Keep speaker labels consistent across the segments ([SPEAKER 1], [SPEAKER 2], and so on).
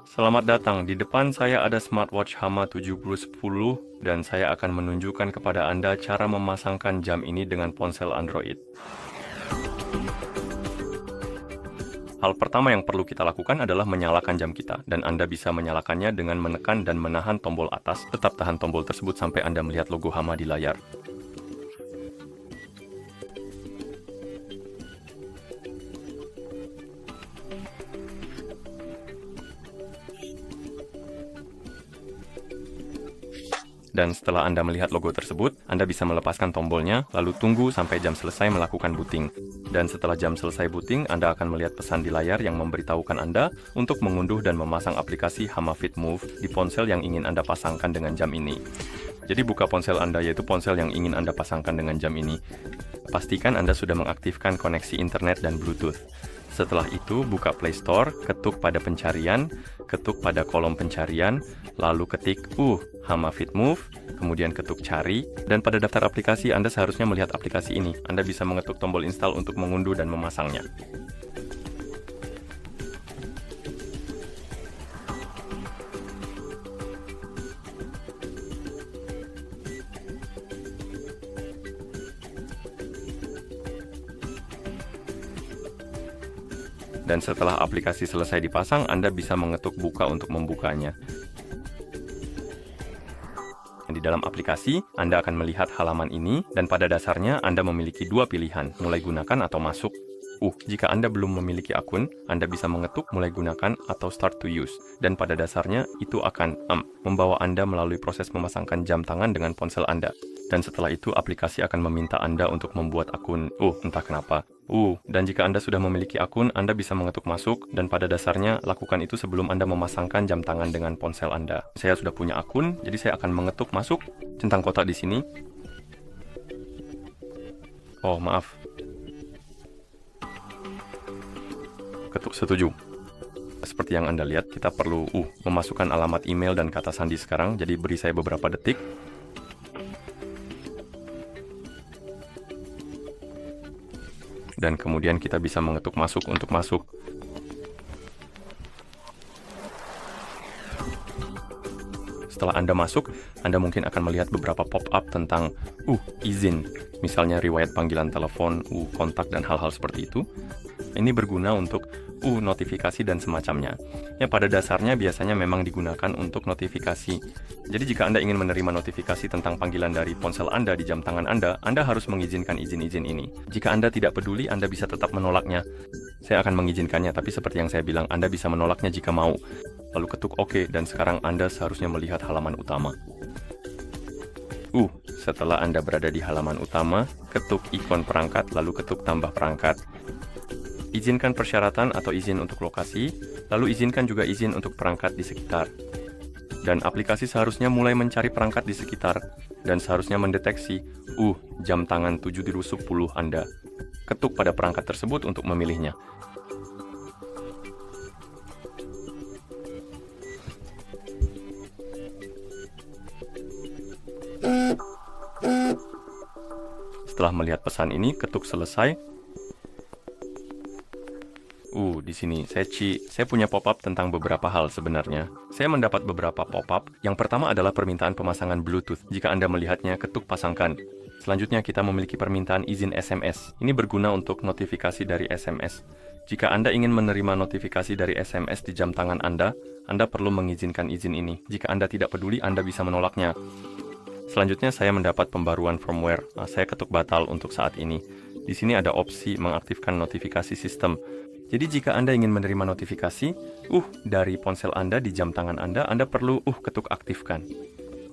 [SPEAKER 1] Selamat datang, di depan saya ada smartwatch Hama 7010 dan saya akan menunjukkan kepada Anda cara memasangkan jam ini dengan ponsel Android. Hal pertama yang perlu kita lakukan adalah menyalakan jam kita, dan Anda bisa menyalakannya dengan menekan dan menahan tombol atas. Tetap tahan tombol tersebut sampai Anda melihat logo Hama di layar. Dan setelah Anda melihat logo tersebut, Anda bisa melepaskan tombolnya, lalu tunggu sampai jam selesai melakukan booting. Dan setelah jam selesai booting, Anda akan melihat pesan di layar yang memberitahukan Anda untuk mengunduh dan memasang aplikasi Hama Fit Move di ponsel yang ingin Anda pasangkan dengan jam ini. Jadi buka ponsel Anda, yaitu ponsel yang ingin Anda pasangkan dengan jam ini. Pastikan Anda sudah mengaktifkan koneksi internet dan Bluetooth. Setelah itu, buka Play Store, ketuk pada pencarian, ketuk pada kolom pencarian, lalu ketik Hama Fit Move, kemudian ketuk cari, dan pada daftar aplikasi Anda seharusnya melihat aplikasi ini. Anda bisa mengetuk tombol install untuk mengunduh dan memasangnya. Dan setelah aplikasi selesai dipasang, Anda bisa mengetuk buka untuk membukanya. Di dalam aplikasi, Anda akan melihat halaman ini, dan pada dasarnya Anda memiliki dua pilihan, mulai gunakan atau masuk. Jika Anda belum memiliki akun, Anda bisa mengetuk mulai gunakan atau start to use. Dan pada dasarnya, itu akan membawa Anda melalui proses memasangkan jam tangan dengan ponsel Anda. Dan setelah itu, aplikasi akan meminta Anda untuk membuat akun. Entah kenapa. Dan jika Anda sudah memiliki akun, Anda bisa mengetuk masuk, dan pada dasarnya, lakukan itu sebelum Anda memasangkan jam tangan dengan ponsel Anda. Saya sudah punya akun, jadi saya akan mengetuk masuk, centang kotak di sini. Maaf. Ketuk setuju. Seperti yang Anda lihat, kita perlu memasukkan alamat email dan kata sandi sekarang, jadi beri saya beberapa detik. Dan kemudian kita bisa mengetuk masuk untuk masuk. Setelah Anda masuk, Anda mungkin akan melihat beberapa pop-up tentang izin, misalnya riwayat panggilan telepon, kontak, dan hal-hal seperti itu. Ini berguna untuk notifikasi dan semacamnya. Pada dasarnya biasanya memang digunakan untuk notifikasi. Jadi jika Anda ingin menerima notifikasi tentang panggilan dari ponsel Anda di jam tangan Anda harus mengizinkan izin-izin ini. Jika Anda tidak peduli, Anda bisa tetap menolaknya. Saya akan mengizinkannya, tapi seperti yang saya bilang, Anda bisa menolaknya jika mau. Lalu ketuk OK, dan sekarang Anda seharusnya melihat halaman utama. Setelah Anda berada di halaman utama, ketuk ikon perangkat, lalu ketuk tambah perangkat. Izinkan persyaratan atau izin untuk lokasi, lalu izinkan juga izin untuk perangkat di sekitar. Dan aplikasi seharusnya mulai mencari perangkat di sekitar, dan seharusnya mendeteksi, jam tangan 7.10 Anda. Ketuk pada perangkat tersebut untuk memilihnya. Setelah melihat pesan ini, ketuk selesai. Di sini saya punya pop-up tentang beberapa hal sebenarnya. Saya mendapat beberapa pop-up. Yang pertama adalah permintaan pemasangan Bluetooth. Jika Anda melihatnya, ketuk pasangkan. Selanjutnya kita memiliki permintaan izin SMS. Ini berguna untuk notifikasi dari SMS. Jika Anda ingin menerima notifikasi dari SMS di jam tangan Anda perlu mengizinkan izin ini. Jika Anda tidak peduli, Anda bisa menolaknya. Selanjutnya saya mendapat pembaruan firmware. Saya ketuk batal untuk saat ini. Di sini ada opsi mengaktifkan notifikasi sistem. Jadi jika Anda ingin menerima notifikasi, dari ponsel Anda di jam tangan Anda perlu ketuk aktifkan.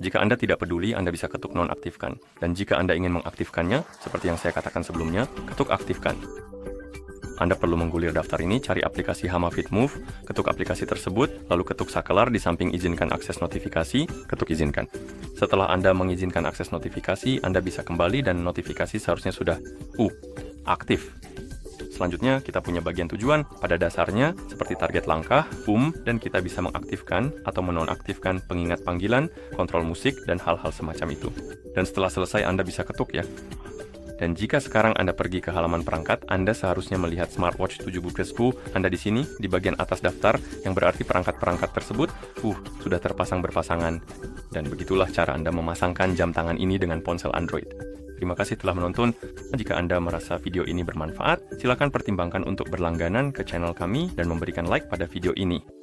[SPEAKER 1] Jika Anda tidak peduli, Anda bisa ketuk nonaktifkan. Dan jika Anda ingin mengaktifkannya, seperti yang saya katakan sebelumnya, ketuk aktifkan. Anda perlu menggulir daftar ini, cari aplikasi Hama Fit Move, ketuk aplikasi tersebut, lalu ketuk sakelar di samping izinkan akses notifikasi, ketuk izinkan. Setelah Anda mengizinkan akses notifikasi, Anda bisa kembali dan notifikasi seharusnya sudah aktif. Selanjutnya, kita punya bagian tujuan. Pada dasarnya, seperti target langkah, dan kita bisa mengaktifkan atau menonaktifkan pengingat panggilan, kontrol musik, dan hal-hal semacam itu. Dan setelah selesai, Anda bisa ketuk ya. Dan jika sekarang Anda pergi ke halaman perangkat, Anda seharusnya melihat smartwatch 7 Bucresku Anda di sini, di bagian atas daftar, yang berarti perangkat-perangkat tersebut, sudah terpasang berpasangan. Dan begitulah cara Anda memasangkan jam tangan ini dengan ponsel Android. Terima kasih telah menonton. Jika Anda merasa video ini bermanfaat, silakan pertimbangkan untuk berlangganan ke channel kami dan memberikan like pada video ini.